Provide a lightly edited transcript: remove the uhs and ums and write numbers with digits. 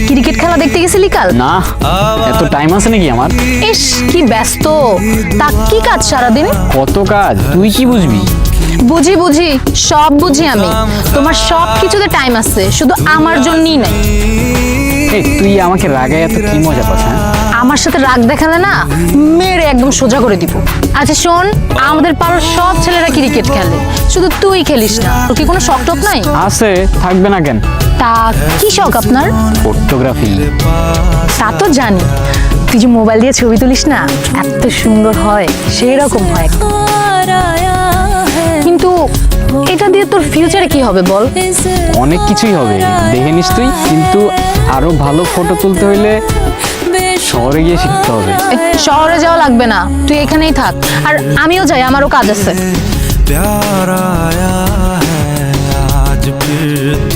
Cricket খেলা দেখতে গেছিলি কাল? না, এত টাইম আছে নাকি আমার? ইস কি ব্যস্ত, তা কি কাজ সারাদিন? কত কাজ, তুই কি বুঝবি? বুঝি বুঝি, সব বুঝি আমি। তোমার সব কিছুতে টাইম আছে, শুধু আমার জন্যই নাই। এই তুই আমাকে রাগায় এত কি মজা পাস? হ্যাঁ, আমার সাথে রাগ দেখালে না মেরে একদম সোজা করে দিব। আচ্ছা শোন, আমাদের পাড়ার সব ছেলেরা ক্রিকেট খেলে, শুধু তুই খেলিস না। তোর কি কোনো শখ টক নাই? আছে, থাকবে না কেন? তা কি শখ আপনার? ফটোগ্রাফি। তা তো জানি, তুই যে মোবাইল দিয়ে ছবি তুলিস না, এত সুন্দর হয়, সেই রকম হয়। কিন্তু এটা দিয়ে তোর ফিউচারে কি হবে বল? অনেক কিছুই হবে, দেখে নিস তুই। কিন্তু আরো ভালো ফটো তুলতে হইলে শহরে গিয়ে শিখতে হবে। শহরে যাওয়া লাগবে না, তুই এখানেই থাক। আর আমিও যাই, আমারও কাজ আছে। प्यार आया है आज फिर